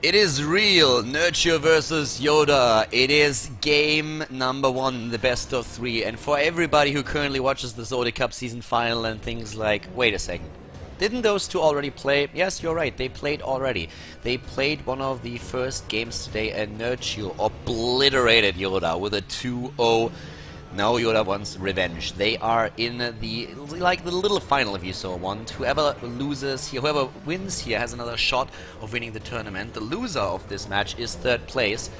It is real, Nerchio versus YoDa. It is game number 1, the best of 3. And for everybody who currently watches the ZOTAC Cup season final and things like, wait a second, didn't those two already play? Yes, you're right, they played already. They played one of the first games today and Nerchio obliterated YoDa with a 2-0. Now YoDa wants revenge. They are in the little final, if you so want. Whoever loses here, whoever wins here has another shot of winning the tournament. The loser of this match is 3rd place.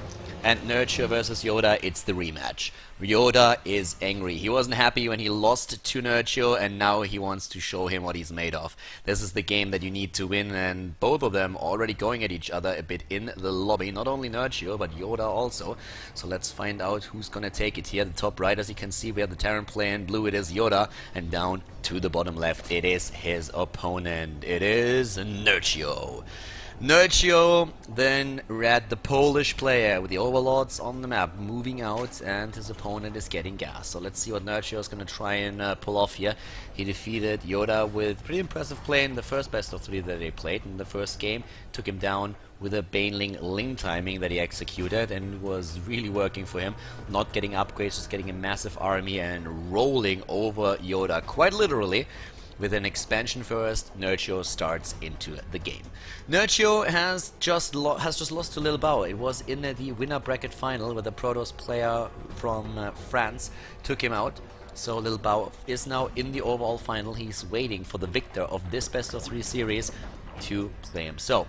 And Nerchio versus YoDa, it's the rematch. YoDa is angry. He wasn't happy when he lost to Nerchio, and now he wants to show him what he's made of. This is the game that you need to win, and both of them already going at each other a bit in the lobby. Not only Nerchio, but YoDa also. So let's find out who's gonna take it here. The top right, as you can see, we have the Terran player in blue. It is YoDa, and down to the bottom left, it is his opponent. It is Nerchio. Nerchio then read the Polish player with the overlords on the map moving out, and his opponent is getting gas. So let's see what Nerchio is going to try and pull off here. He defeated YoDa with pretty impressive play in the first best of 3 that they played in the first game. Took him down with a Baneling Ling timing that he executed, and was really working for him. Not getting upgrades, just getting a massive army and rolling over YoDa quite literally. With an expansion first, Nerchio starts into the game. Nerchio has just lost to Lil Bao. It was in the winner bracket final where the Protoss player from France took him out. So Lil Bao is now in the overall final. He's waiting for the victor of this best of 3 series to play him. So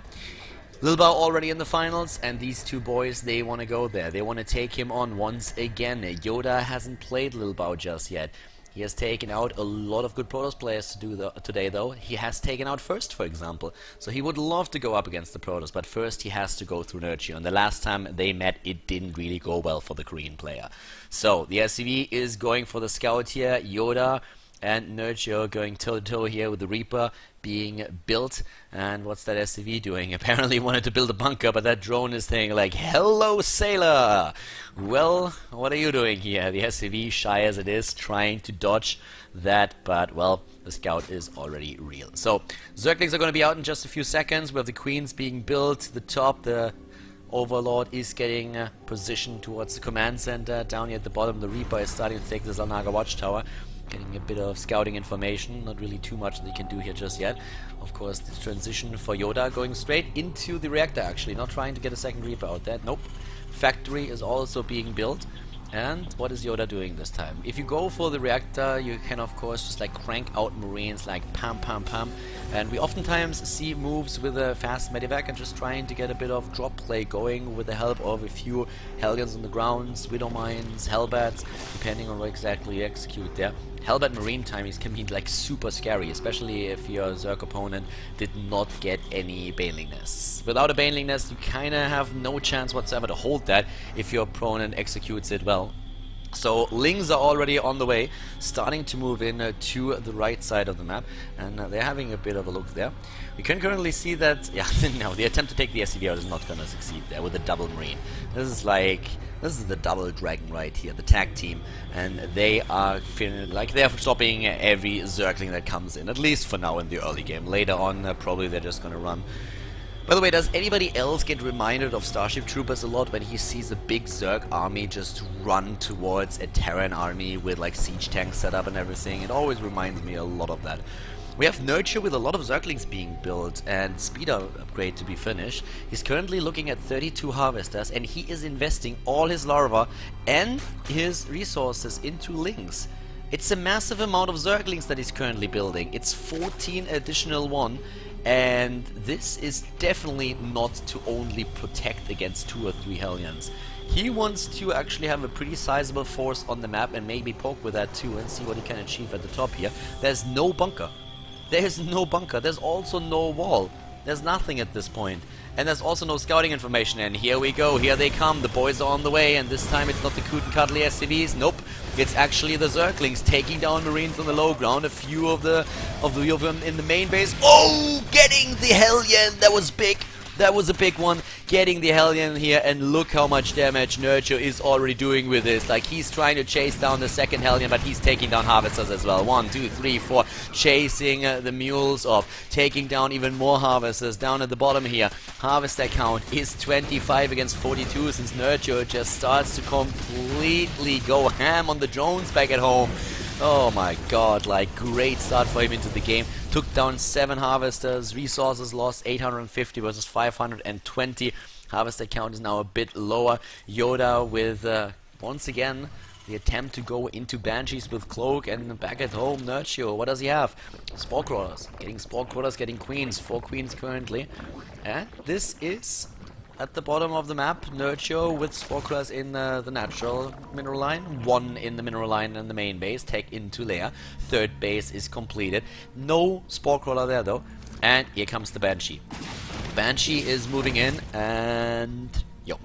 Lil Bao already in the finals, and these two boys, they want to go there. They want to take him on once again. YoDa hasn't played Lil Bao just yet. He has taken out a lot of good Protoss players today, though. He has taken out First, for example. So he would love to go up against the Protoss, but first he has to go through Nerchio. And the last time they met, it didn't really go well for the Korean player. So the SCV is going for the scout here. YoDa and Nerchio going toe-to-toe here with the Reaper being built. And what's that SCV doing? Apparently wanted to build a bunker, but that drone is saying like, "Hello, sailor!" Well, what are you doing here? The SCV, shy as it is, trying to dodge that, but, well, the scout is already real. So, Zerglings are going to be out in just a few seconds. We have the Queens being built. The top, the Overlord is getting positioned towards the command center. Down here at the bottom, the Reaper is starting to take the Zalnaga watchtower. Getting a bit of scouting information, not really too much they can do here just yet. Of course, the transition for YoDa going straight into the reactor, actually, not trying to get a second Reaper out there. Nope. Factory is also being built. And what is YoDa doing this time? If you go for the reactor, you can of course just like crank out Marines like pam pam pam. And we oftentimes see moves with a fast medivac and just trying to get a bit of drop play going with the help of a few Hellions on the grounds, Widow Mines, Hellbats, depending on what exactly you execute there. Hellbat Marine timings can be like super scary, especially if your Zerg opponent did not get any Baneling Nests. Without a Baneling Nest, you kinda have no chance whatsoever to hold that if your opponent executes it well. So Lings are already on the way, starting to move in to the right side of the map, and they're having a bit of a look there. We can currently see that, yeah, no, the attempt to take the SCV out is not going to succeed there with the double Marine. This is the double Dragon right here, the tag team, and they are feeling like they're stopping every Zergling that comes in, at least for now in the early game. Later on, probably they're just going to run. By the way, does anybody else get reminded of Starship Troopers a lot when he sees a big Zerg army just run towards a Terran army with like siege tanks set up and everything? It always reminds me a lot of that. We have Nerchio with a lot of Zerglings being built and speeder upgrade to be finished. He's currently looking at 32 harvesters, and he is investing all his larvae and his resources into Lings. It's a massive amount of Zerglings that he's currently building. It's 14 additional one. And this is definitely not to only protect against 2 or 3 Hellions. He wants to actually have a pretty sizable force on the map and maybe poke with that too and see what he can achieve at the top here. There's no bunker. There's no bunker. There's also no wall. There's nothing at this point. And there's also no scouting information. And here we go. Here they come. The boys are on the way. And this time it's not the cute and cuddly SCVs. Nope. It's actually the Zerglings taking down Marines on the low ground. A few of them in the main base. Oh! Getting the Hellion. That was big. That was a big one. getting the Hellion here, and look how much damage Nerchio is already doing with this. Like, he's trying to chase down the second Hellion, but he's taking down Harvesters as well. 1, 2, 3, 4, chasing the mules off, taking down even more Harvesters. Down at the bottom here, Harvester count is 25 against 42, since Nerchio just starts to completely go ham on the drones back at home. Oh my god, like, great start for him into the game. Took down 7 Harvesters, resources lost 850 versus 520. Harvester count is now a bit lower. YoDa with, once again, the attempt to go into Banshees with Cloak, and back at home, Nerchio, what does he have? Spore Crawlers. Getting Spore Crawlers, getting Queens. 4 Queens currently. And this is at the bottom of the map, Nerchio with Spore Crawlers in the natural mineral line, 1 in the mineral line and the main base, tech into lair. 3rd base is completed. No Spore Crawler there though. And here comes the Banshee. Banshee is moving in, and yo,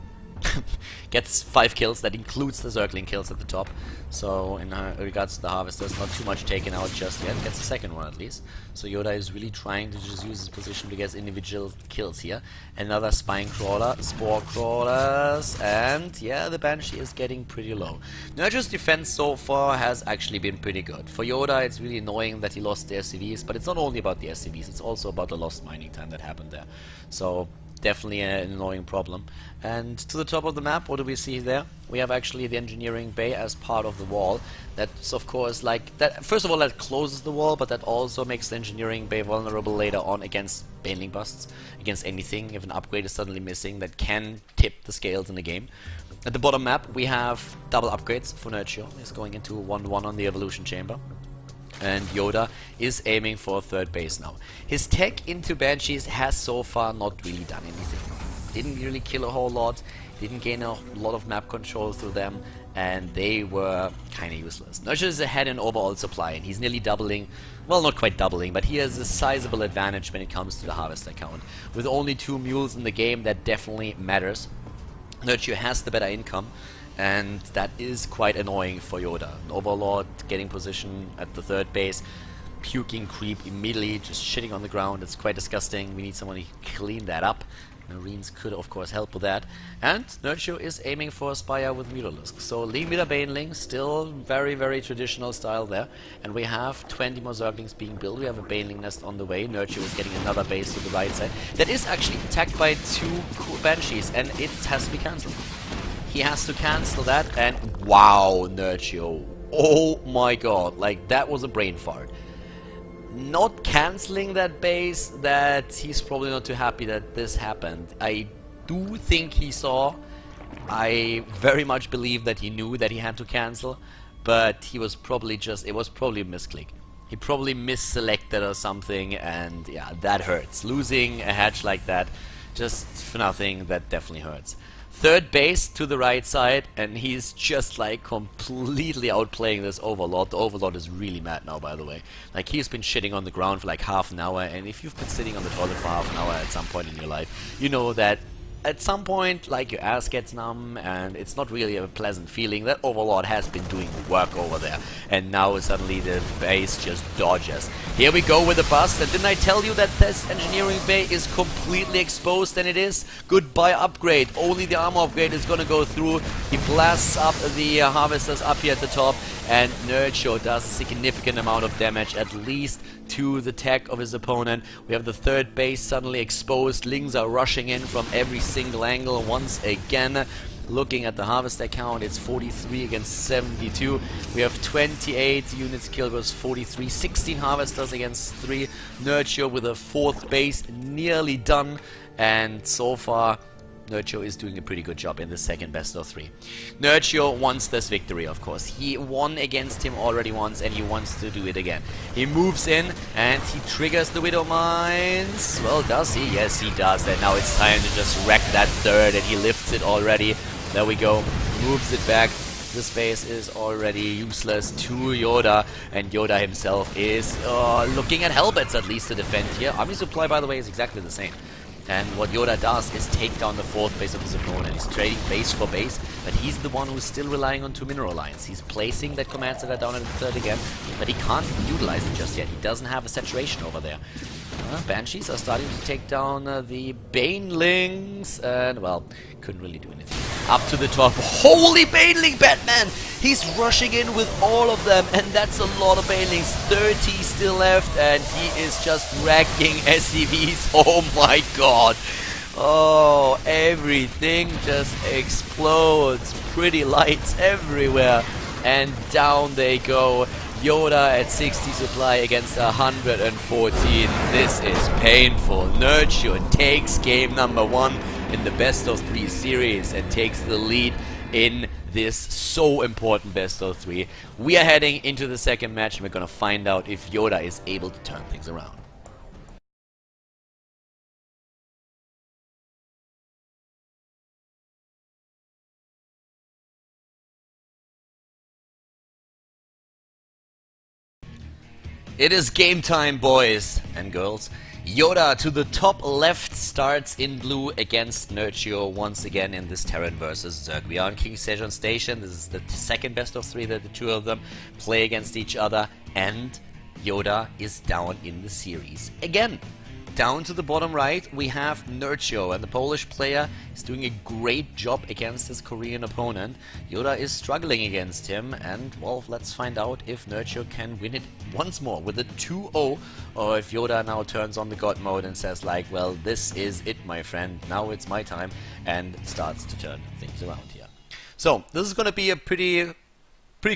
gets 5 kills. That includes the circling kills at the top. So in regards to the Harvesters, not too much taken out just yet. Gets the second one at least. So YoDa is really trying to just use his position to get individual kills here. Another Spine Crawler, Spore Crawlers, and yeah, the Banshee is getting pretty low. Nerchio's defense so far has actually been pretty good. For YoDa, it's really annoying that he lost the SCVs, but it's not only about the SCVs, it's also about the lost mining time that happened there. So definitely an annoying problem. And to the top of the map, what do we see there? We have actually the engineering bay as part of the wall. That's of course like that. First of all, that closes the wall, but that also makes the engineering bay vulnerable later on against baneling busts, against anything. If an upgrade is suddenly missing, that can tip the scales in the game. At the bottom map, we have double upgrades for Nerchio. He's going into 1-1 on the evolution chamber. And YoDa is aiming for 3rd base now. His tech into Banshees has so far not really done anything. Didn't really kill a whole lot, didn't gain a lot of map control through them, and they were kinda useless. Nerchio is ahead in overall supply, and he's nearly doubling, well, not quite doubling, but he has a sizable advantage when it comes to the Harvester count. With only 2 mules in the game, that definitely matters. Nerchio has the better income, and that is quite annoying for YoDa. An Overlord getting position at the 3rd base, puking creep immediately, just shitting on the ground. It's quite disgusting. We need someone to clean that up. Marines could of course help with that. And Nerchio is aiming for a Spire with Mutalisk. So leave me the Baneling, still very, very traditional style there. And we have 20 more Zerglings being built. We have a Baneling nest on the way. Nerchio is getting another base to the right side. That is actually attacked by 2 Banshees, and it has to be cancelled. He has to cancel that, and wow, Nerchio. Oh my god, like, that was a brain fart. Not cancelling that base, that he's probably not too happy that this happened. I do think he saw, I very much believe that he knew that he had to cancel, but he was probably just, it was probably a misclick. He probably misselected or something, and yeah, that hurts. Losing a hatch like that, just for nothing, that definitely hurts. 3rd base to the right side, and he's just like completely outplaying this Overlord. The Overlord is really mad now, by the way. Like, he's been shitting on the ground for like half an hour, and if you've been sitting on the toilet for half an hour at some point in your life, you know that at some point, like, your ass gets numb, and it's not really a pleasant feeling. That Overlord has been doing work over there, and now suddenly the base just dodges. Here we go with the bust, and didn't I tell you that this engineering bay is completely exposed, and it is? Goodbye upgrade. Only the armor upgrade is gonna go through. He blasts up the Harvesters up here at the top, and Nerchio does a significant amount of damage, at least to the tech of his opponent. We have the 3rd base suddenly exposed. Lings are rushing in from every single angle once again. Looking at the Harvester count, it's 43 against 72. We have 28 units killed versus 43. 16 Harvesters against 3. Nerchio with a 4th base nearly done, and so far Nerchio is doing a pretty good job in the 2nd best of 3. Nerchio wants this victory, of course. He won against him already once, and he wants to do it again. He moves in, and he triggers the Widow Mines. Well, does he? Yes, he does. And now it's time to just wreck that 3rd, and he lifts it already. There we go. Moves it back. This base is already useless to YoDa, and YoDa himself is looking at Hellbats at least to defend here. Army supply, by the way, is exactly the same. And what YoDa does is take down the 4th base of his opponent. He's trading base for base, but he's the one who's still relying on 2 mineral lines. He's placing that command center down at the 3rd again, but he can't utilize it just yet. He doesn't have a saturation over there. Banshees are starting to take down the Banelings, and well, couldn't really do anything. Up to the top. Holy Baneling Batman! He's rushing in with all of them, and that's a lot of Banelings. 30 still left, and he is just wrecking SCVs. Oh my god! Oh, everything just explodes. Pretty lights everywhere, and down they go. YoDa at 60 supply against 114. This is painful. Nerchio takes game number 1 in the best of 3 series and takes the lead in this so important best of 3. We are heading into the second match, and we're gonna find out if YoDa is able to turn things around. It is game time, boys and girls. YoDa to the top left starts in blue against Nerchio once again in this Terran versus Zerg. We are on King Sejong Station. This is the second best of 3 that the two of them play against each other, and YoDa is down in the series again. Down to the bottom right, we have Nerchio, and the Polish player is doing a great job against his Korean opponent. YoDa is struggling against him, and well, let's find out if Nerchio can win it once more with a 2-0, or if YoDa now turns on the God mode and says like, well, this is it, my friend, now it's my time, and starts to turn things around here. So, this is gonna be a pretty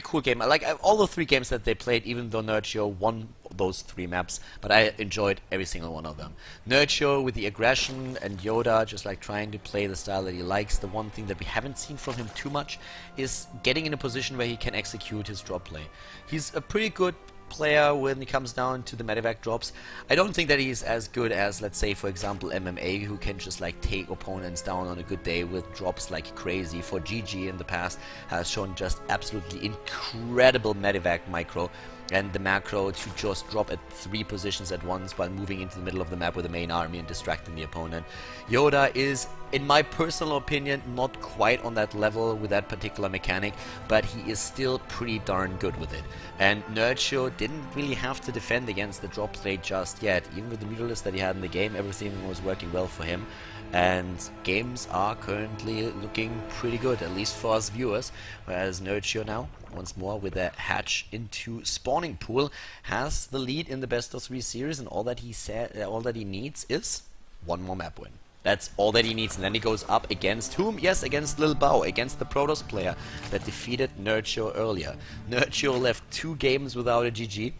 cool game. I like all the 3 games that they played, even though Nerchio won those 3 maps, but I enjoyed every single one of them. Nerchio with the aggression, and YoDa just like trying to play the style that he likes. The one thing that we haven't seen from him too much is getting in a position where he can execute his drop play. He's a pretty good player when it comes down to the medevac drops. I don't think that he's as good as, let's say, for example, MMA, who can just like take opponents down on a good day with drops like crazy. For GG in the past has shown just absolutely incredible medevac micro and the macro to just drop at 3 positions at once while moving into the middle of the map with the main army and distracting the opponent. YoDa is, in my personal opinion, not quite on that level with that particular mechanic, but he is still pretty darn good with it. And Nerchio didn't really have to defend against the drop play just yet. Even with the mutalisk that he had in the game, everything was working well for him. And games are currently looking pretty good, at least for us viewers. Whereas Nerchio now, once more with a hatch into spawning pool, has the lead in the best of 3 series, and all that he needs is 1 more map win. That's all that he needs, and then he goes up against whom? Yes, against Lil Bao, against the Protoss player that defeated Nerchio earlier. Nerchio left 2 games without a GG,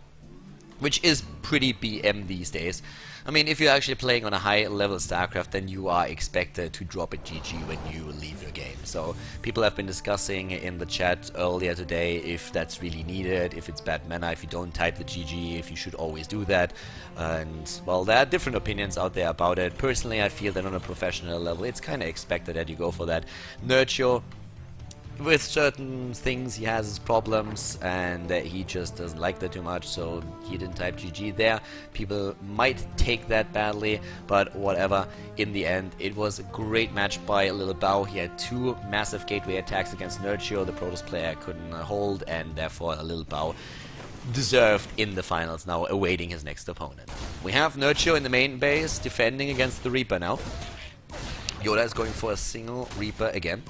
which is pretty BM these days. I mean, if you're actually playing on a high level StarCraft, then you are expected to drop a GG when you leave your game. So people have been discussing in the chat earlier today if that's really needed, if it's bad mana, if you don't type the GG, if you should always do that. And well, there are different opinions out there about it. Personally, I feel that on a professional level, it's kind of expected that you go for that. Nerchio, with certain things, he has his problems, and he just doesn't like that too much, so he didn't type GG there. People might take that badly, but whatever. In the end, it was a great match by Lil Bao. He had 2 massive gateway attacks against Nerchio. The Protoss player couldn't hold, and therefore Lil Bao deserved in the finals, now awaiting his next opponent. We have Nerchio in the main base defending against the Reaper now. YoDa is going for a single Reaper again,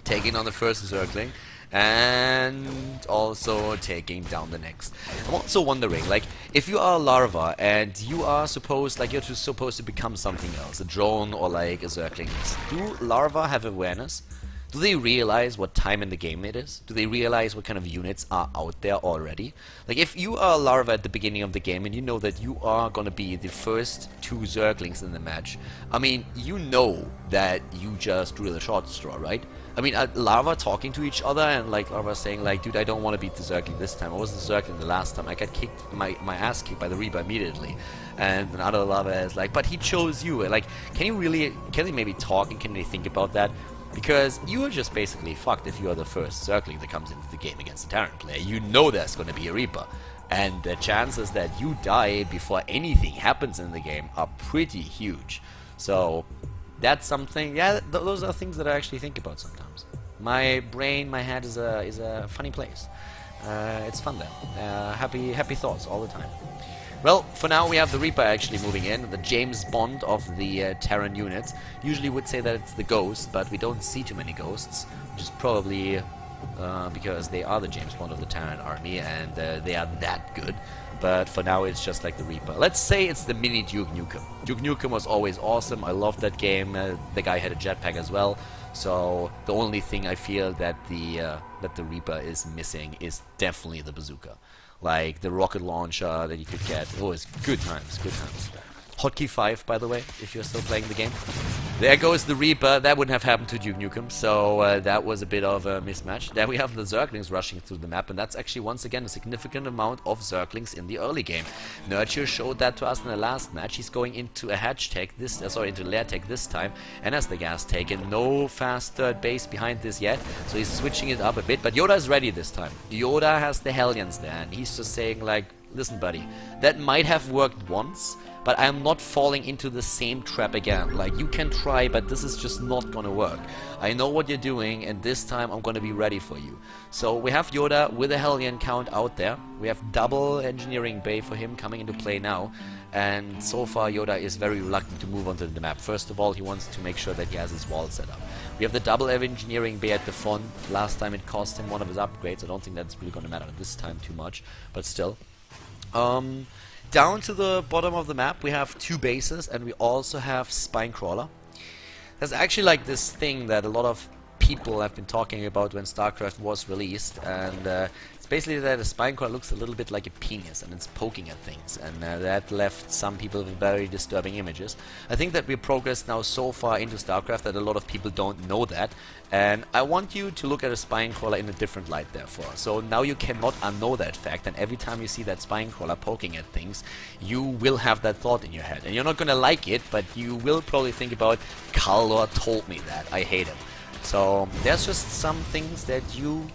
taking on the first Zergling, and also taking down the next. I'm also wondering, like, if you are a larva and you are supposed, like, you're just supposed to become something else, a drone or like a Zergling, do larva have awareness? Do they realize what time in the game it is? Do they realize what kind of units are out there already? Like, if you are a larva at the beginning of the game and you know that you are gonna be the first 2 Zerglings in the match, I mean, you know that you just drew the short straw, right? I mean, larva talking to each other and like larva saying like, dude, I don't want to beat the Zergling this time. I was the Zergling the last time. I got kicked, my ass kicked by the Reaper immediately. And another larva is like, but he chose you. Like, can they maybe talk and can they think about that? Because you are just basically fucked if you are the first Zergling that comes into the game against a Terran player. You know there's going to be a Reaper. And the chances that you die before anything happens in the game are pretty huge. So that's something, yeah, those are things that I actually think about sometimes. My brain, my head is a funny place. It's fun there. Happy thoughts all the time. Well, for now we have the Reaper actually moving in, the James Bond of the Terran units. Usually would say that it's the Ghost, but we don't see too many Ghosts, which is probably because they are the James Bond of the Terran army and they are that good. But for now it's just like the Reaper. Let's say it's the mini Duke Nukem. Duke Nukem was always awesome, I loved that game, the guy had a jetpack as well. So the only thing I feel that the Reaper is missing is definitely the bazooka. Like the rocket launcher that you could get. Oh, it's good times, good times. Hotkey 5, by the way, if you're still playing the game. There goes the Reaper. That wouldn't have happened to Duke Nukem, so that was a bit of a mismatch. There we have the Zerglings rushing through the map, and that's actually once again a significant amount of Zerglings in the early game. Nerchio showed that to us in the last match. He's going into a hatch tech this, into lair tech this time, and has the gas taken. No fast third base behind this yet, so he's switching it up a bit. But YoDa is ready this time. YoDa has the Hellions there, and he's just saying like, listen, buddy, that might have worked once, but I'm not falling into the same trap again. Like, you can try, but this is just not gonna work. I know what you're doing, and this time I'm gonna be ready for you. So we have YoDa with a Hellion count out there. We have double engineering bay for him coming into play now. And so far YoDa is very reluctant to move onto the map. First of all, he wants to make sure that he has his wall set up. We have the double engineering bay at the front. Last time it cost him one of his upgrades. I don't think that's really gonna matter this time too much, but still. Down to the bottom of the map we have 2 bases, and we also have Spinecrawler. There's actually like this thing that a lot of people have been talking about when StarCraft was released, and it's basically that a Spinecrawler looks a little bit like a penis and it's poking at things, and that left some people with very disturbing images. I think that we've progressed now so far into StarCraft that a lot of people don't know that, and I want you to look at a Spinecrawler in a different light therefore. So now you cannot unknow that fact, and every time you see that Spinecrawler poking at things, you will have that thought in your head, and you're not gonna like it, but you will probably think about, Kalor told me that, I hate him. So there's just some things that you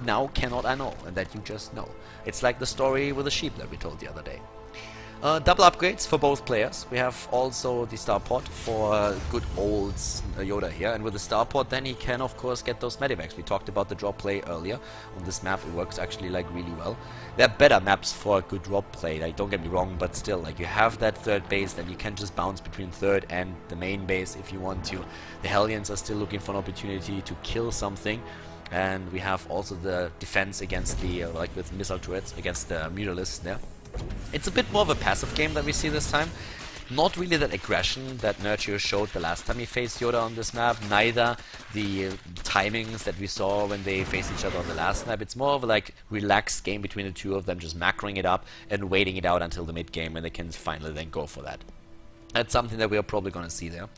now cannot unknow, and that you just know. It's like the story with the sheep that we told the other day. Double upgrades for both players. We have also the starport for good old YoDa here, and with the starport then he can of course get those medivacs. We talked about the drop play earlier. On this map it works actually like really well. There are better maps for a good drop play, like, don't get me wrong, but still, like, you have that third base, then you can just bounce between third and the main base if you want to. The Hellions are still looking for an opportunity to kill something. And we have also the defense against the, like with missile turrets, against the mutalisks there. It's a bit more of a passive game that we see this time. Not really that aggression that Nerchio showed the last time he faced YoDa on this map, neither the timings that we saw when they faced each other on the last map. It's more of a like relaxed game between the two of them, just macroing it up and waiting it out until the mid game, and they can finally then go for that. That's something that we are probably going to see there.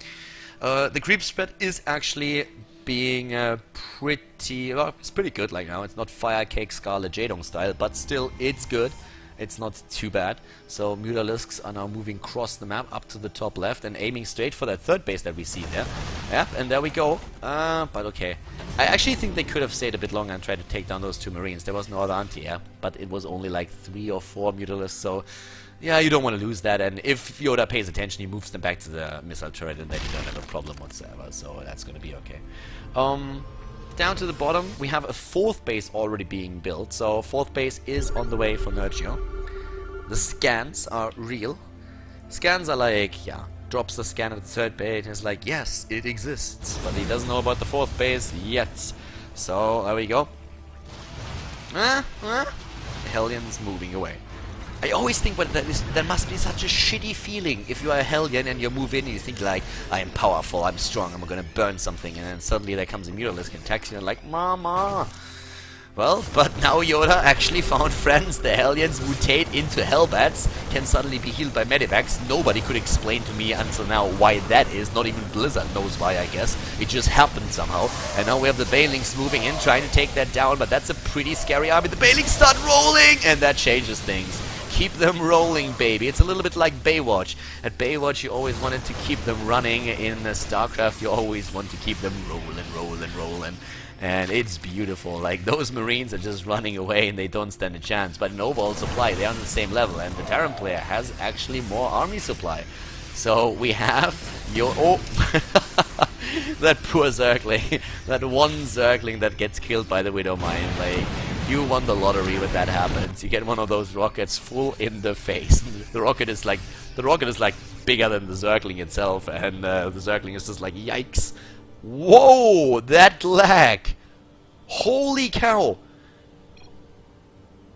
The creep spread is actually being pretty, well, it's pretty good like now. It's not Fire Cake Scarlet Jadong style, but still it's good. It's not too bad. So Mutalisks are now moving across the map up to the top left and aiming straight for that third base that we see there. Yep, and there we go. But okay. I actually think they could have stayed a bit longer and tried to take down those 2 Marines. There was no other anti-air, but it was only like 3 or 4 Mutalisks, so yeah, you don't want to lose that. And if YoDa pays attention, he moves them back to the missile turret, and then you don't have a problem whatsoever, so that's going to be okay. Down to the bottom, we have a 4th base already being built, so 4th base is on the way for Nerchio. The scans are real. Scans are like, yeah, drops the scan at the 3rd base and is like, yes, it exists, but he doesn't know about the 4th base yet. So, there we go. Hellions moving away. I always think that must be such a shitty feeling if you are a Hellion and you move in and you think like, I am powerful, I'm strong, I'm gonna burn something, and then suddenly there comes a Mutalisk and attacks you and like, Mama! Well, but now YoDa actually found friends. The Hellions mutate into Hellbats, can suddenly be healed by medivacs. Nobody could explain to me until now why that is. Not even Blizzard knows why, I guess. It just happened somehow. And now we have the Baelings moving in, trying to take that down, but that's a pretty scary army. The Baelings start rolling, and that changes things. Keep them rolling, baby. It's a little bit like Baywatch. At Baywatch, you always wanted to keep them running. In StarCraft, you always want to keep them rolling. And it's beautiful. Like, those Marines are just running away and they don't stand a chance. But in overall supply, they're on the same level. And the Terran player has actually more army supply. So we have your... Oh! That poor Zergling. That one Zergling that gets killed by the Widow Mine. Like, You won the lottery when that happens. You get one of those rockets full in the face. The rocket is like bigger than the Zergling itself, and the Zergling is just like, yikes. Whoa, that lag. Holy cow.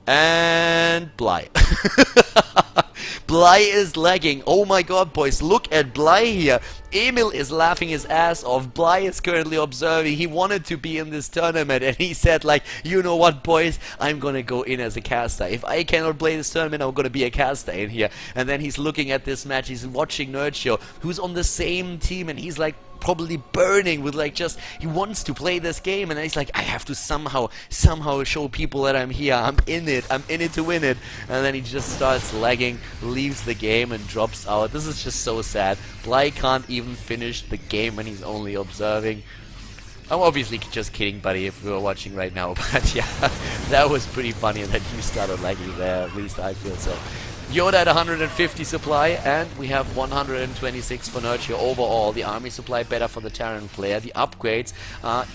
And Bly. Bly is lagging. Oh my god, boys, look at Bly here. Emil is laughing his ass off. Bly is currently observing. He wanted to be in this tournament, and he said, like, you know what, boys, I'm gonna go in as a caster. If I cannot play this tournament, I'm gonna be a caster in here. And then he's looking at this match. He's watching Nerchio, who's on the same team, and he's like probably burning with like just he wants to play this game, and then he's like, I have to somehow show people that I'm here. I'm in it to win it. And then he just starts lagging, leaves the game, and drops out. This is just so sad. Bly can't even finish the game when he's only observing. I'm obviously just kidding, buddy, if we were watching right now, but yeah, that was pretty funny that you started lagging there, at least I feel so. YoDa at 150 supply, and we have 126 for Nerchio overall. The army supply better for the Terran player. The upgrades are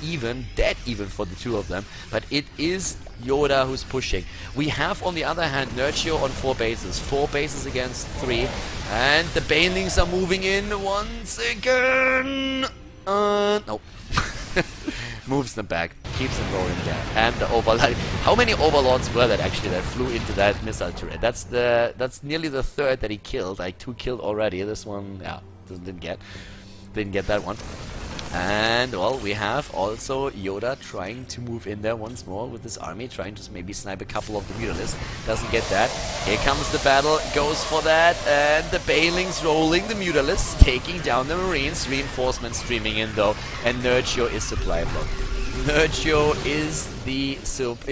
dead even for the two of them, but it is YoDa who's pushing. We have, on the other hand, Nerchio on 4 bases against 3, and the Banelings are moving in once again. Nope. Moves them back, keeps them rolling there, and the Overlord. How many Overlords were that actually that flew into that missile turret? That's nearly the third that he killed. Like 2 killed already. This one, yeah, didn't get that one. And well, we have also YoDa trying to move in there once more with his army, trying to maybe snipe a couple of the Mutalisks. Doesn't get that. Here comes the battle, goes for that, and the Banelings rolling the Mutalisks, taking down the Marines. Reinforcements streaming in though, and Nerchio is supply blocked. Nerchio is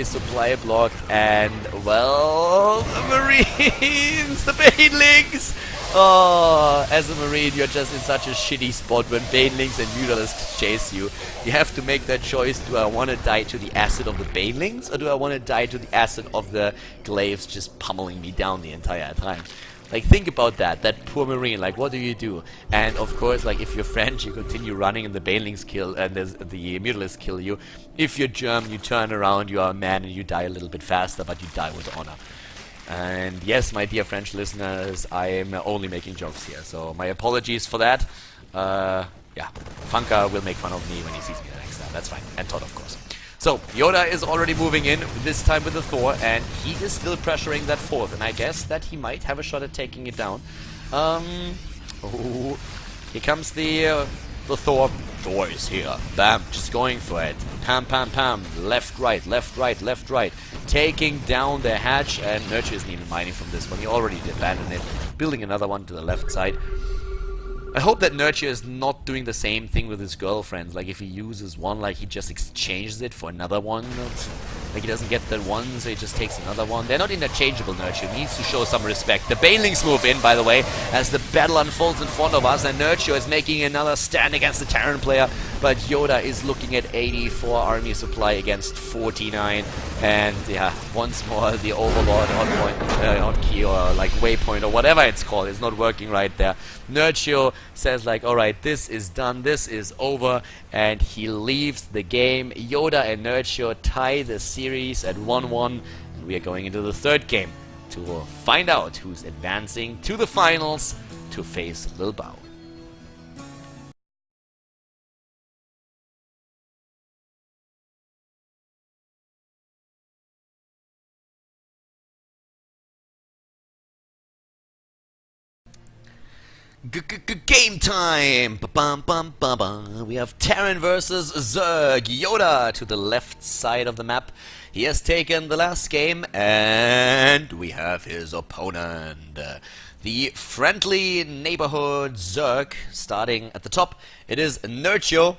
supply blocked, and well, the Marines, the Banelings. Oh, as a Marine, you're just in such a shitty spot when Banelings and Mutalisks chase you. You have to make that choice. Do I want to die to the acid of the Banelings, or do I want to die to the acid of the Glaives just pummeling me down the entire time? Like, think about that poor Marine, like, what do you do? And of course, like, if you're French, you continue running and the Banelings kill, and the Mutalisks kill you. If you're German, you turn around, you are a man, and you die a little bit faster, but you die with honor. And yes, my dear French listeners, I am only making jokes here, so my apologies for that. Yeah, Funka will make fun of me when he sees me the next time, that's fine. And Todd, of course. So, YoDa is already moving in, this time with the Thor, and he is still pressuring that 4th, and I guess that he might have a shot at taking it down. Oh, here comes the Thor. Thor is here. Bam, just going for it. Pam, pam, pam. Left, right, left, right, left, right. Taking down the hatch, and Nerchio isn't even mining from this one. He already abandoned it. Building another one to the left side. I hope that Nerchio is not doing the same thing with his girlfriends. Like, if he uses one, like, he just exchanges it for another one. Like, he doesn't get that one, so he just takes another one. They're not interchangeable, Nerchio. He needs to show some respect. The Banelings move in, by the way, as the battle unfolds in front of us, and Nerchio is making another stand against the Terran player. But YoDa is looking at 84 army supply against 49. And, yeah, once more, the Overlord on point, on key, or, like, waypoint, or whatever it's called, is not working right there. Nerchio says, like, alright, this is done, this is over, and he leaves the game. YoDa and Nerchio tie the series at 1-1, and we are going into the 3rd game to find out who's advancing to the finals to face Lil Bao. Game time! Ba-bum-bum-ba-bum. We have Terran versus Zerg. YoDa to the left side of the map. He has taken the last game, and we have his opponent. The friendly neighborhood Zerg, starting at the top. It is Nerchio,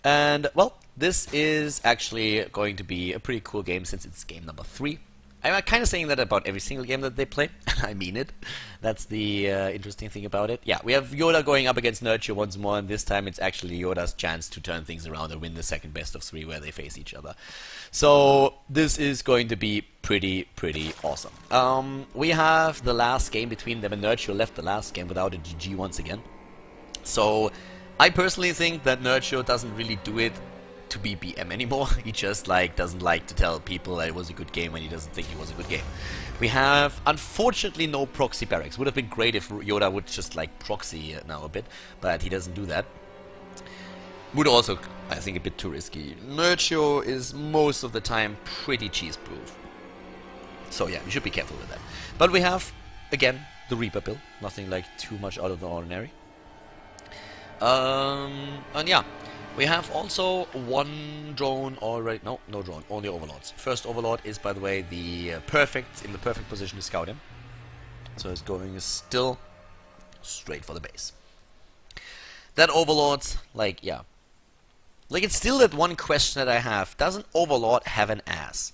and, well, this is actually going to be a pretty cool game since it's game number 3. I'm kind of saying that about every single game that they play. I mean it. That's the interesting thing about it. Yeah, we have YoDa going up against Nerchio once more, and this time it's actually YoDa's chance to turn things around and win the second best of 3 where they face each other. So this is going to be pretty awesome. We have the last game between them, and Nerchio left the last game without a GG once again. So I personally think that Nerchio doesn't really do it to be BM anymore. He just like doesn't like to tell people that it was a good game when he doesn't think it was a good game. We have unfortunately no proxy barracks. Would have been great if YoDa would just like proxy now a bit, but he doesn't do that. Would also, I think, a bit too risky. Nerchio is most of the time pretty cheese proof. So yeah, you should be careful with that. But we have, again, the Reaper build. Nothing like too much out of the ordinary. And yeah, we have also one drone already. No drone, only overlords. First overlord is, by the way, the in the perfect position to scout him. So he's going still straight for the base. That overlord, like, yeah. Like, it's still that one question that I have. Doesn't overlord have an ass?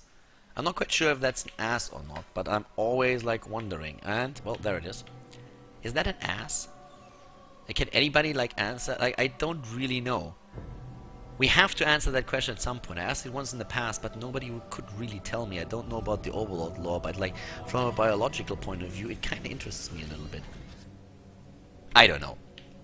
I'm not quite sure if that's an ass or not, but I'm always, like, wondering. And, well, there it is. Is that an ass? Like, can anybody, like, answer? Like, I don't really know. We have to answer that question at some point. I asked it once in the past, but nobody could really tell me. I don't know about the overlord lore, but, like, from a biological point of view, it kind of interests me a little bit. I don't know.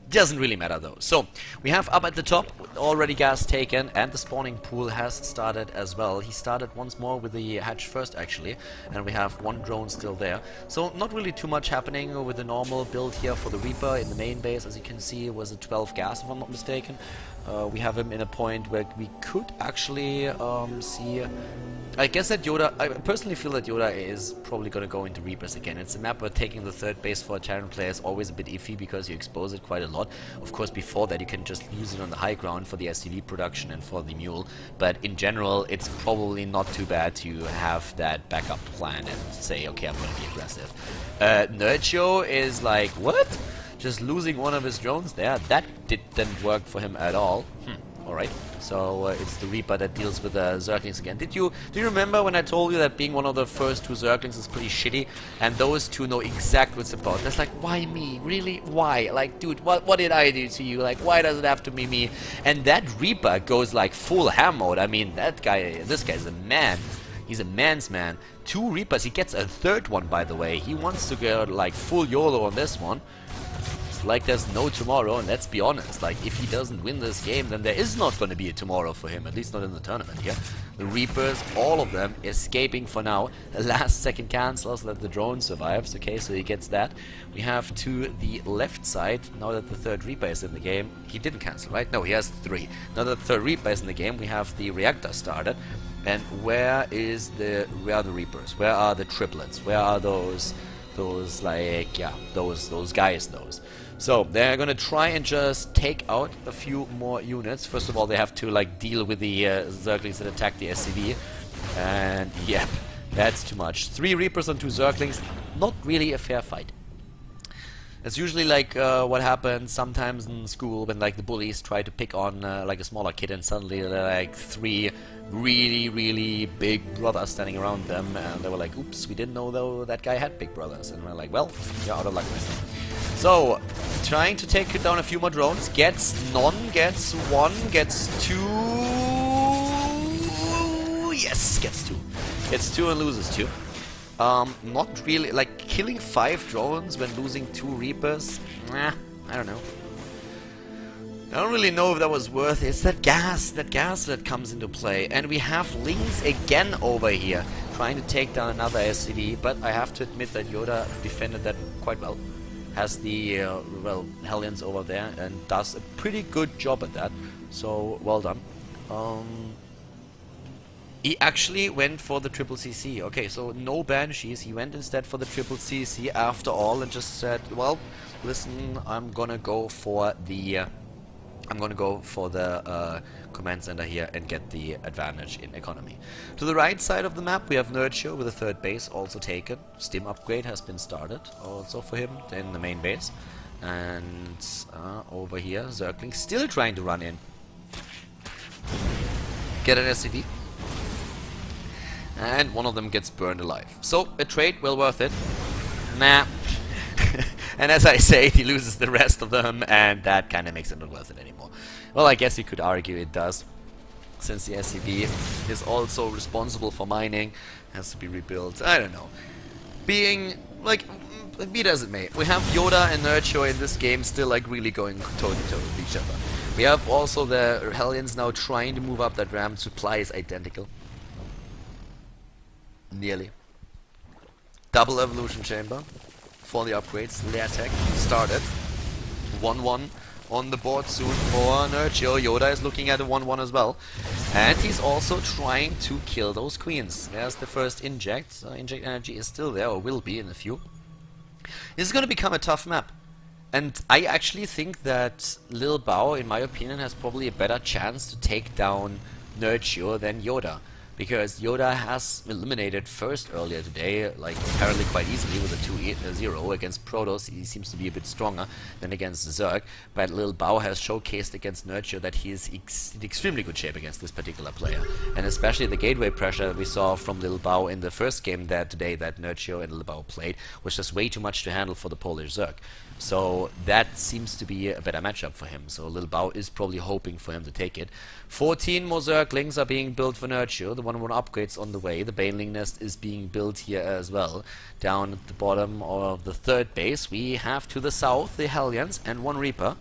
Doesn't really matter though. So, we have up at the top already gas taken, and the spawning pool has started as well. He started once more with the hatch first actually, and we have one drone still there. So not really too much happening with the normal build here for the Reaper in the main base. As you can see, it was a 12 gas if I'm not mistaken. We have him in a point where we could actually see... I guess that YoDa, I personally feel that YoDa is probably going to go into Reapers again. It's a map where taking the third base for a Terran player is always a bit iffy because you expose it quite a lot. Of course, before that you can just use it on the high ground for the SCV production and for the mule. But in general, it's probably not too bad to have that backup plan and say, okay, I'm going to be aggressive. Nerchio is like, what? Just losing one of his drones there? That didn't work for him at all. Alright, so it's the Reaper that deals with the Zerglings again. Do you remember when I told you that being one of the first two Zerglings is pretty shitty? And those two know exactly what's about. That's like, why me? Really? Why? Like, dude, what did I do to you? Like, why does it have to be me? And that Reaper goes like full ham mode. I mean, this guy's a man. He's a man's man. 2 Reapers, he gets a third one, by the way. He wants to go like full YOLO on this one. Like there's no tomorrow, and let's be honest, like if he doesn't win this game, then there is not going to be a tomorrow for him, at least not in the tournament here. The Reapers, all of them, escaping for now. The last second cancel so that the drone survives, okay, so he gets that. We have to the left side, now that the third Reaper is in the game. He didn't cancel, right? No, he has 3. Now that the third Reaper is in the game, we have the reactor started. And where are the Reapers? Where are the triplets? Where are those like, yeah, those guys, those. So they're gonna try and just take out a few more units. First of all, they have to like deal with the Zerglings that attack the SCV, and yep, that's too much. 3 Reapers on 2 Zerglings, not really a fair fight. That's usually like what happens sometimes in school when like the bullies try to pick on like a smaller kid, and suddenly there are like 3 really big brothers standing around them, and they were like, oops, we didn't know though that guy had big brothers, and we're like, well, you're out of luck, my son. So, trying to take down a few more drones, gets none, gets 1, gets 2, yes, gets 2. Gets 2 and loses 2. Not really, like, killing 5 drones when losing 2 Reapers, I don't know. I don't really know if that was worth it. It's that gas that comes into play. And we have Lings again over here, trying to take down another SCV, but I have to admit that YoDa defended that quite well. Has the, well, Hellions over there and does a pretty good job at that, so well done. He actually went for the triple CC. Okay, so no Banshees. He went instead for the triple CC after all and just said, well, listen, I'm gonna go for the command center here and get the advantage in economy. To the right side of the map we have Nerchio with a third base also taken. Stim upgrade has been started also for him in the main base. And over here Zergling still trying to run in. Get an SCV. And one of them gets burned alive. So a trade well worth it. Nah. And as I say, he loses the rest of them, and that kind of makes it not worth it anymore. Well, I guess you could argue it does, since the SCV is also responsible for mining, has to be rebuilt. I don't know. Being, like, be it as it may, we have YoDa and Nerchio in this game still, like, really going toe-to-toe with each other. We have also the Hellions now trying to move up that ramp. Supply is identical. Nearly. Double evolution chamber for the upgrades. Lair tech started. 1-1 on the board soon for Nerchio. YoDa is looking at a 1-1 as well. And he's also trying to kill those queens. There's the first inject. Inject energy is still there, or will be in a few. This is going to become a tough map. And I actually think that Lil Bao, in my opinion, has probably a better chance to take down Nerchio than YoDa. Because YoDa has eliminated first earlier today, like apparently quite easily with a 2-0 against Protoss. He seems to be a bit stronger than against Zerg. But Lil Bao has showcased against Nerchio that he is in extremely good shape against this particular player. And especially the gateway pressure that we saw from Lil Bao in the first game today that Nerchio and Lil Bao played was just way too much to handle for the Polish Zerg. So that seems to be a better matchup for him. So Lil Bao is probably hoping for him to take it. 14 more Zerglings are being built for Nerchio. The 1-1 upgrade's on the way. The Baneling nest is being built here as well. Down at the bottom of the third base, we have to the south the Hellions and one Reaper.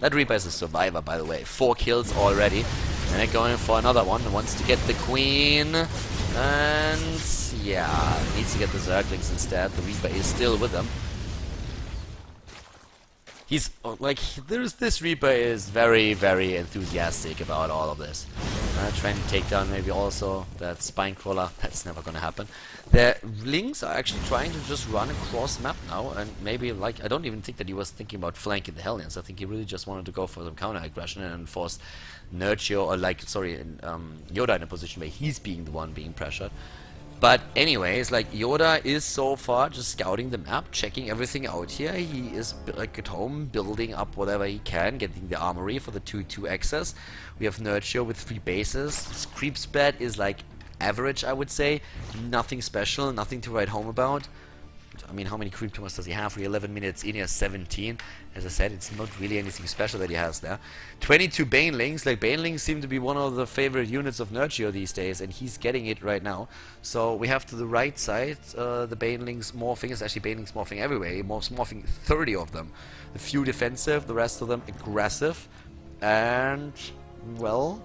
That Reaper is a survivor, by the way. 4 kills already. And they're going for another one. Wants to get the Queen. And yeah, needs to get the Zerglings instead. The Reaper is still with them. He's like, this Reaper is very, very enthusiastic about all of this. Trying to take down maybe also that Spine Crawler. That's never gonna happen. The Lings are actually trying to just run across map now, and maybe like I don't even think that he was thinking about flanking the Hellions. I think he really just wanted to go for some counter aggression and force Nerchio or YoDa in a position where he's being the one being pressured. But anyways, like YoDa is so far just scouting the map, checking everything out here. He is like at home, building up whatever he can, getting the armory for the 2-2 access. We have Nerchio with 3 bases. His creep spread is like average, I would say. Nothing special, nothing to write home about. I mean, how many creep tumors does he have? We're 11 minutes in, he has 17. As I said, it's not really anything special that he has there. 22 Banelings. Like, Banelings seem to be one of the favorite units of Nerchio these days, and he's getting it right now. So we have to the right side, the Banelings morphing. It's actually Banelings morphing everywhere. He morphing 30 of them. A few defensive, the rest of them aggressive. And, well,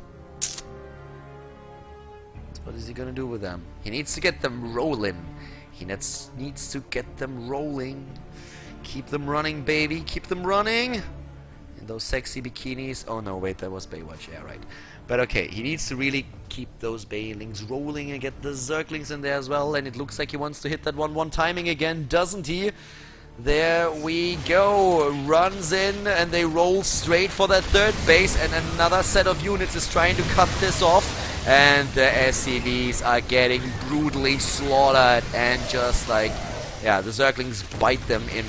what is he gonna do with them? He needs to get them rolling. He needs to get them rolling. Keep them running, baby. Keep them running. In those sexy bikinis. Oh no, wait, that was Baywatch. Yeah, right. But okay, he needs to really keep those Baylings rolling and get the Zerglings in there as well. And it looks like he wants to hit that 1-1 timing again, doesn't he? There we go. Runs in and they roll straight for that third base. And another set of units is trying to cut this off. And the SCVs are getting brutally slaughtered, and just like, yeah, the Zerglings bite them in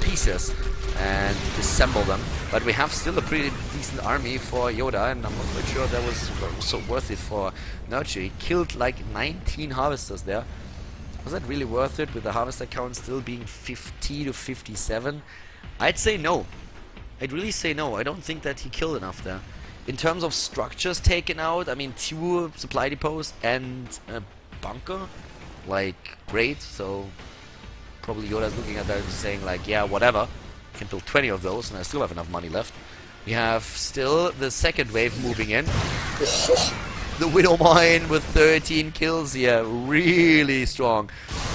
pieces and disassemble them. But we have still a pretty decent army for YoDa, and I'm not quite sure that was so worth it for Nerchio. He killed like 19 harvesters there. Was that really worth it with the harvester count still being 50 to 57? I'd say no. I'd really say no. I don't think that he killed enough there. In terms of structures taken out, I mean, 2 supply depots and a bunker, like, great. So probably YoDa's looking at that and saying like, yeah, whatever, I can build 20 of those and I still have enough money left. We have still the second wave moving in. The Widow Mine with 13 kills here, really strong.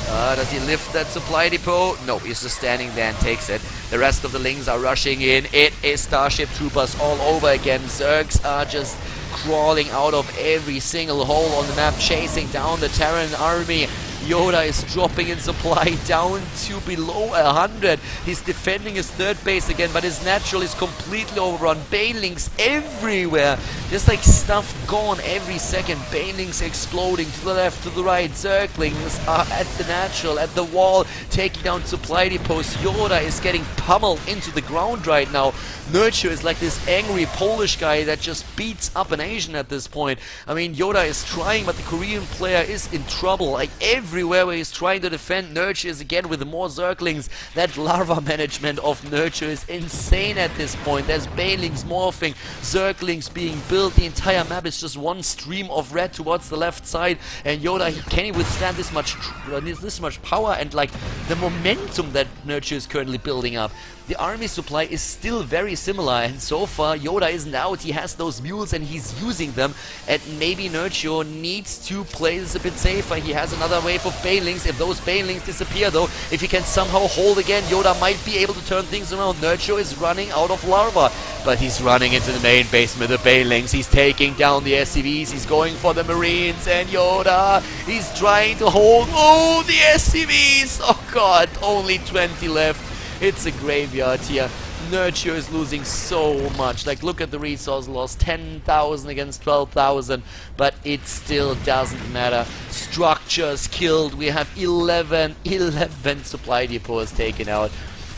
Does he lift that supply depot? No, he's just standing there and takes it. The rest of the Lings are rushing in. It is Starship Troopers all over again. Zergs are just crawling out of every single hole on the map, chasing down the Terran army. YoDa is dropping in supply down to below 100. He's defending his third base again, but his natural is completely overrun. Banelings everywhere. There's like stuff gone every second. Banelings exploding to the left, to the right. Zerglings are at the natural, at the wall, taking down supply depots. YoDa is getting pummeled into the ground right now. Nerchio is like this angry Polish guy that just beats up an Asian at this point. I mean, YoDa is trying, but the Korean player is in trouble. Like everywhere where he's trying to defend, Nerchio is again with more Zerglings. That larva management of Nerchio is insane at this point. There's Banelings morphing, Zerglings being built. The entire map is just one stream of red towards the left side. And YoDa, can he withstand this much power and like the momentum that Nerchio is currently building up? the army supply is still very similar, and so far YoDa isn't out. He has those mules and he's using them, and maybe Nerchio needs to play this a bit safer. He has another wave of banelings. If those banelings disappear though, if he can somehow hold again, YoDa might be able to turn things around. Nerchio is running out of larva, but he's running into the main base with the banelings. He's taking down the SCVs, he's going for the Marines, and YoDa, he's trying to hold, oh, the SCVs, oh god, only 20 left. It's a graveyard here. Nerchio is losing so much. Like, look at the resource loss, 10,000 against 12,000, but it still doesn't matter. Structures killed. We have 11 supply depots taken out.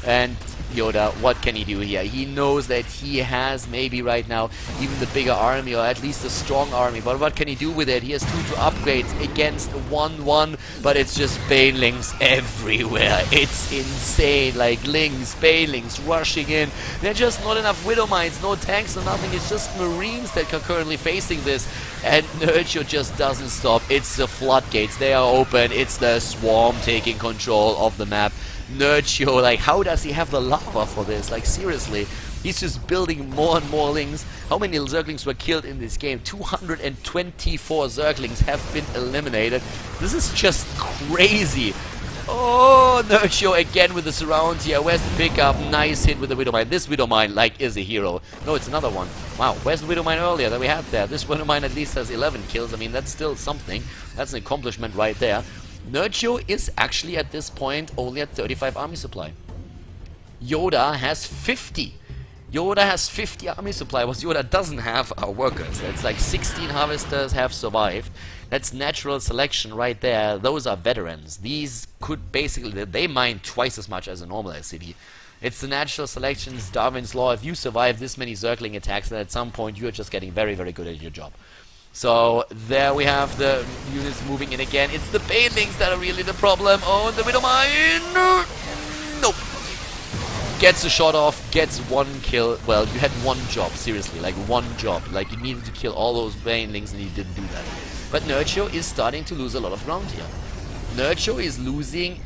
And YoDa, what can he do here? He knows that he has maybe right now even the bigger army, or at least a strong army, but what can he do with it? He has 2 upgrades against 1-1, but it's just banelings everywhere. It's insane, like lings, banelings rushing in. There are just not enough widow mines, no tanks, no nothing. It's just marines that are currently facing this, and Nerchio just doesn't stop. It's the floodgates, they are open. It's the swarm taking control of the map. Nerchio, like, how does he have the lava for this? Like, seriously, he's just building more and more lings. How many Zerglings were killed in this game? 224 Zerglings have been eliminated. This is just crazy. Oh, Nerchio again with the surround here. Where's the pickup? Nice hit with the Widow Mine. This Widow Mine, like, is a hero. No, it's another one. Wow, where's the Widow Mine earlier that we had there? This Widow Mine at least has 11 kills. I mean, that's still something. That's an accomplishment right there. Nerchio is actually at this point only at 35 army supply. YoDa has 50. YoDa has 50 army supply. What YoDa doesn't have are workers. That's like 16 harvesters have survived. That's natural selection right there. Those are veterans. These could basically, they mine twice as much as a normal SCV. It's the natural selection, it's Darwin's law. If you survive this many Zergling attacks, then at some point you're just getting very, very good at your job. So there we have the units moving in again. It's the banelings that are really the problem. Oh, the Widow Mine! Nope. Gets a shot off, gets 1 kill. Well, you had 1 job, seriously, like 1 job. Like, you needed to kill all those banelings and you didn't do that. But Nerchio is starting to lose a lot of ground here. Nerchio is losing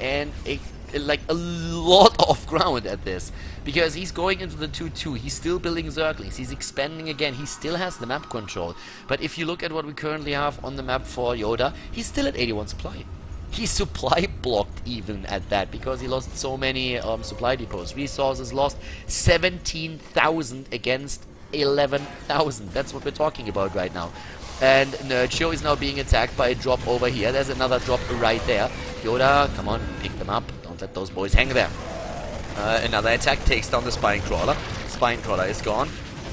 like a lot of ground at this, because he's going into the 2-2. He's still building Zerglings, he's expanding again, he still has the map control. But if you look at what we currently have on the map for YoDa, he's still at 81 supply. He's supply blocked even at that, because he lost so many supply depots. Resources lost 17,000 against 11,000. That's what we're talking about right now. And Nerchio is now being attacked by a drop over here. There's another drop right there. YoDa, come on, pick them up. Don't let those boys hang there. Another attack takes down the Spine Crawler. Spine Crawler is gone.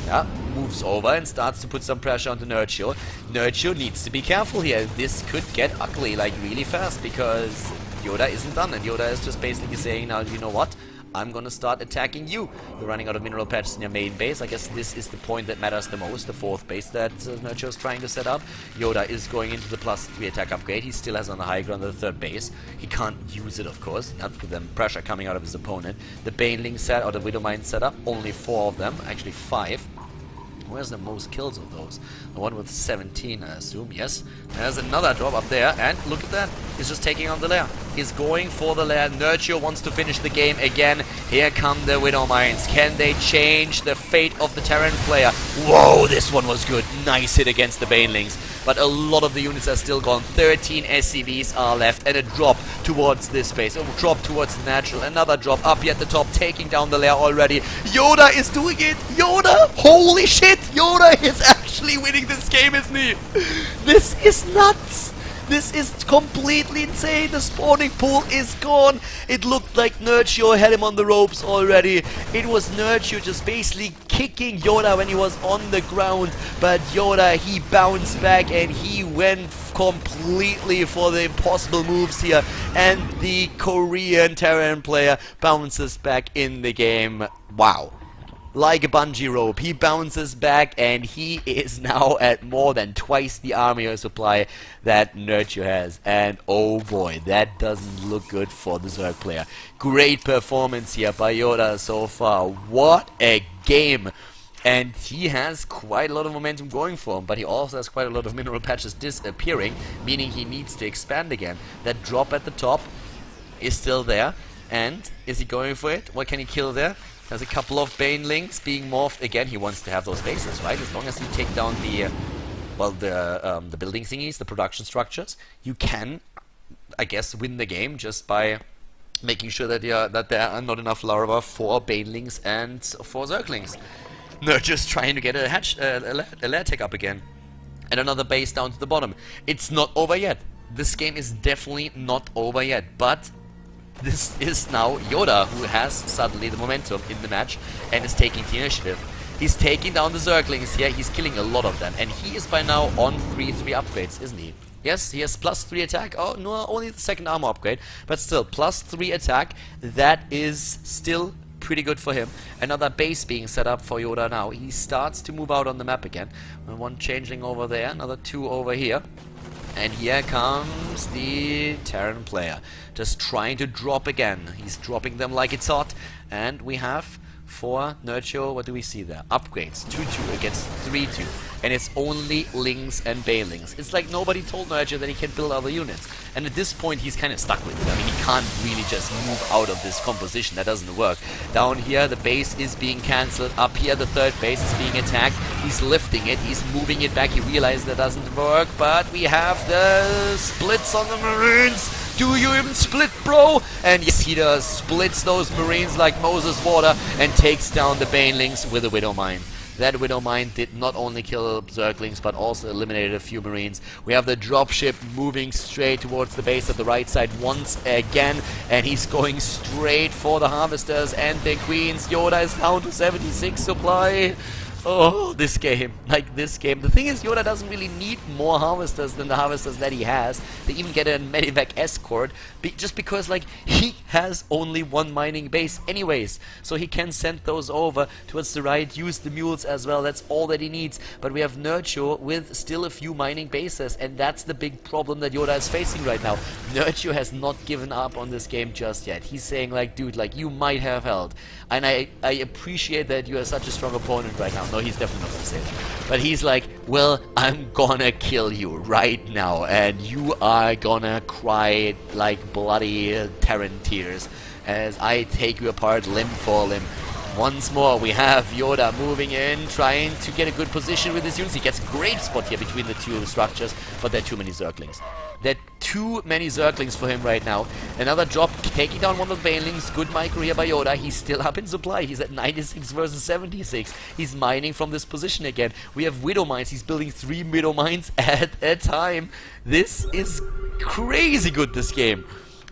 Yeah, moves over and starts to put some pressure onto Nerchio. Nerchio needs to be careful here. This could get ugly, like, really fast, because YoDa isn't done. And YoDa is just basically saying, now, you know what? I'm gonna start attacking you. You're running out of mineral patches in your main base. I guess this is the point that matters the most, the 4th base that Nerchio is trying to set up. YoDa is going into the +3 attack upgrade. He still has on the high ground the 3rd base. He can't use it, of course, not with the pressure coming out of his opponent. The Baneling set, or the Widow Mine setup, only 4 of them, actually 5. Where's the most kills of those? The one with 17, I assume. Yes. There's another drop up there, and look at that. He's just taking on the lair. He's going for the lair. Nerchio wants to finish the game again. Here come the Widow Mines. Can they change the fate of the Terran player? Whoa, this one was good. Nice hit against the Banelings. But a lot of the units are still gone. 13 SCVs are left, and a drop towards this base. A drop towards the natural. Another drop up here at the top, taking down the lair already. YoDa is doing it. YoDa! Holy shit! YoDa is actually winning this game, isn't he? This is nuts! This is completely insane. The spawning pool is gone. It looked like Nerchio had him on the ropes already. It was Nerchio just basically kicking YoDa when he was on the ground. But YoDa, he bounced back and he went completely for the impossible moves here. And the Korean Terran player bounces back in the game. Wow. Like a bungee rope, he bounces back and he is now at more than twice the army supply that Nerchio has. And oh boy, that doesn't look good for the Zerg player. Great performance here by YoDa so far. What a game! And he has quite a lot of momentum going for him, but he also has quite a lot of mineral patches disappearing, meaning he needs to expand again. That drop at the top is still there. And is he going for it? What can he kill there? There's a couple of banelings being morphed. Again, he wants to have those bases, right? As long as you take down the, well, the building thingies, the production structures, you can, I guess, win the game just by making sure that there are not enough larvae for banelings and for zerglings. Nerchio's trying to get a lair tech up again. And another base down to the bottom. It's not over yet. This game is definitely not over yet, but this is now YoDa who has suddenly the momentum in the match and is taking the initiative. He's taking down the zerglings here, he's killing a lot of them, and he is by now on 3 upgrades, isn't he? Yes, he has +3 attack. Oh, no, only the second armor upgrade, but still, +3 attack. That is still pretty good for him. Another base being set up for YoDa now. He starts to move out on the map again. One changeling over there, another 2 over here. And here comes the Terran player, just trying to drop again. He's dropping them like it's hot. And we have for Nerchio, what do we see there? Upgrades, 2-2 against 3-2. And it's only Lings and Banelings. It's like nobody told Nerchio that he can build other units. And at this point, he's kind of stuck with it. I mean, he can't really just move out of this composition. That doesn't work. Down here, the base is being cancelled. Up here, the third base is being attacked. He's lifting it. He's moving it back. He realized that doesn't work. But we have the splits on the Marines. Do you even split, bro? And yes, he does. Splits those Marines like Moses water and takes down the Banelings with a Widow Mine. That Widow Mine did not only kill Zerglings, but also eliminated a few Marines. We have the dropship moving straight towards the base at the right side once again, and he's going straight for the Harvesters and the Queens. YoDa is down to 76 supply. Oh, this game. Like, this game. The thing is, YoDa doesn't really need more Harvesters than the Harvesters that he has. They even get a Medivac escort, just because, like, he has only 1 mining base anyways. So he can send those over towards the right, use the mules as well. That's all that he needs. But we have Nerchio with still a few mining bases, and that's the big problem that YoDa is facing right now. Nerchio has not given up on this game just yet. He's saying, like, dude, like, you might have held. And I appreciate that you are such a strong opponent right now. No, he's definitely not gonna say that. But he's like, well, I'm gonna kill you right now, and you are gonna cry like bloody Terran tears as I take you apart limb for limb. Once more, we have YoDa moving in, trying to get a good position with his units. He gets a great spot here between the 2 structures, but there are too many Zerglings. There are too many Zerglings for him right now. Another drop, taking down one of the Banelings. Good micro here by YoDa. He's still up in supply. He's at 96 versus 76. He's mining from this position again. We have Widow Mines. He's building 3 Widow Mines at a time. This is crazy good, this game.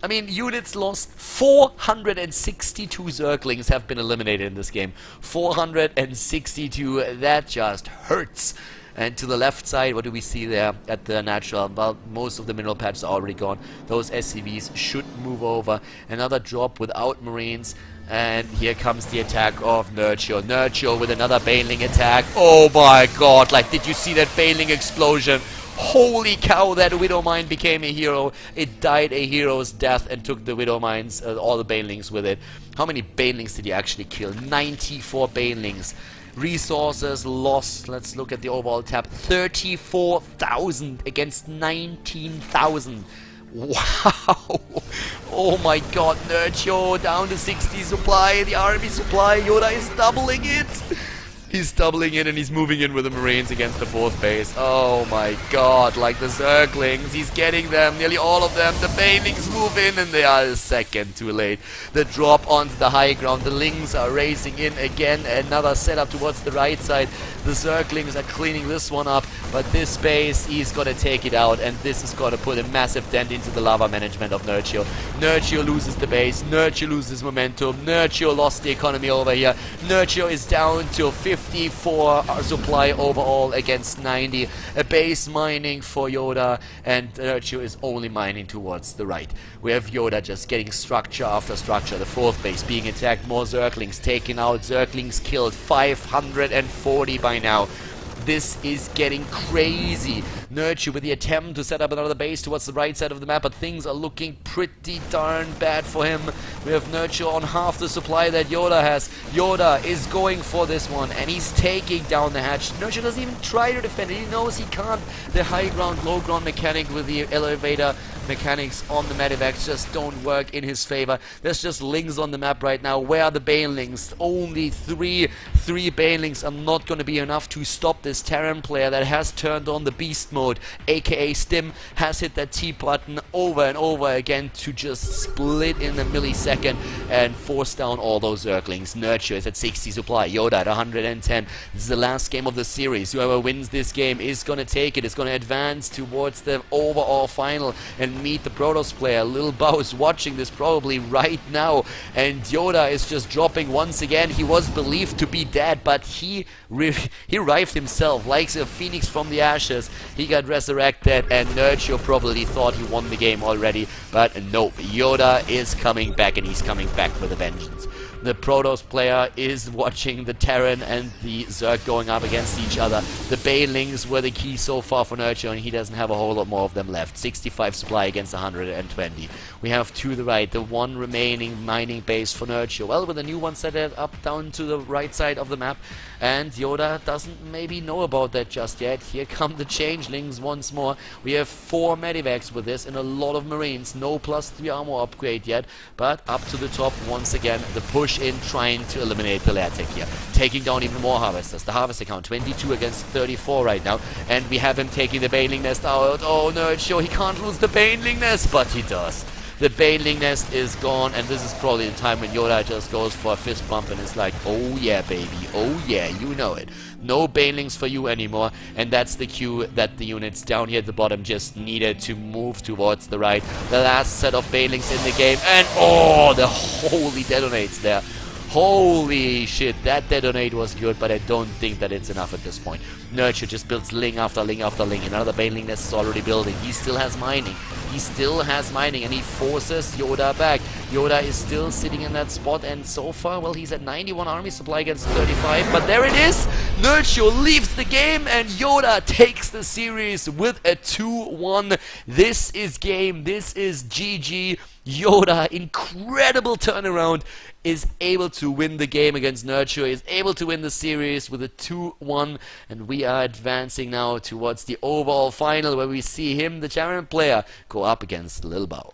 I mean, units lost. 462 Zerglings have been eliminated in this game. 462, that just hurts. And to the left side, what do we see there at the natural? Well, most of the mineral patches are already gone. Those SCVs should move over. Another drop without Marines. And here comes the attack of Nerchio. Nerchio with another Baneling attack. Oh my god, like, did you see that Baneling explosion? Holy cow, that Widow Mine became a hero. It died a hero's death and took the Widow Mines, all the Banelings with it. How many Banelings did he actually kill? 94 Banelings. Resources lost. Let's look at the overall tab. 34,000 against 19,000. Wow. Oh my god, Nerchio down to 60 supply. The army supply, YoDa is doubling it. He's doubling it and he's moving in with the Marines against the 4th base. Oh my god, like the Zerglings, he's getting them, nearly all of them. The Banelings move in and they are a second too late. The drop onto the high ground, the Lings are racing in again. Another setup towards the right side. The Zerglings are cleaning this one up, but this base, he's gonna take it out, and this is gonna put a massive dent into the lava management of Nerchio. Nerchio loses the base, Nerchio loses momentum, Nerchio lost the economy over here. Nerchio is down to 54 supply overall against 90. A base mining for YoDa, and Nerchio is only mining towards the right. We have YoDa just getting structure after structure. The 4th base being attacked, more Zerglings taken out, Zerglings killed, 540 by now. This is getting crazy. Nerchio with the attempt to set up another base towards the right side of the map, but things are looking pretty darn bad for him. We have Nerchio on half the supply that YoDa has. YoDa is going for this one, and he's taking down the hatch. Nerchio doesn't even try to defend it. He knows he can't. The high ground, low ground mechanic with the elevator mechanics on the Medivacs just don't work in his favor. There's just Lings on the map right now. Where are the Banelings? Only three Banelings are not going to be enough to stop this Terran player that has turned on the beast mode, aka Stim, has hit that T button over and over again to just split in a millisecond and force down all those Zerglings. Nerchio is at 60 supply, YoDa at 110. This is the last game of the series. Whoever wins this game is going to take it. It's going to advance towards the overall final and meet the Protoss player. Lil Bao is watching this probably right now, and YoDa is just dropping once again. He was believed to be dead, but he revived himself like a phoenix from the ashes. He got resurrected, and Nerchio probably thought he won the game already, but nope. YoDa is coming back, and he's coming back with a vengeance. The Protoss player is watching the Terran and the Zerg going up against each other. The Banelings were the key so far for Nerchio, and he doesn't have a whole lot more of them left. 65 supply against 120. We have to the right the one remaining mining base for Nerchio. Well, with a new one set up down to the right side of the map, and YoDa doesn't maybe know about that just yet. Here come the changelings once more. We have 4 Medivacs with this and a lot of Marines. No +3 armor upgrade yet, but up to the top once again. The push in trying to eliminate the lair tech here. Taking down even more harvesters. The harvester count 22 against 34 right now, and we have him taking the Baneling Nest out. Oh, Nerchio, he can't lose the Baneling Nest, but he does. The Baneling Nest is gone, and this is probably the time when YoDa just goes for a fist bump and is like, oh yeah, baby, oh yeah, you know it. No Banelings for you anymore, and that's the cue that the units down here at the bottom just needed to move towards the right. The last set of Banelings in the game, and oh, the holy detonates there. Holy shit, that detonate was good, but I don't think that it's enough at this point. Nerchio just builds Ling after Ling after Ling. Another Baneling Nest is already building. He still has mining. He still has mining, and he forces YoDa back. YoDa is still sitting in that spot, and so far, well, he's at 91 army supply against 35. But there it is! Nerchio leaves the game, and YoDa takes the series with a 2-1. This is game. This is GG. YoDa, incredible turnaround, is able to win the game against Nerchio, is able to win the series with a 2-1, and we are advancing now towards the overall final where we see him, the Terran player, go up against Lil Bao.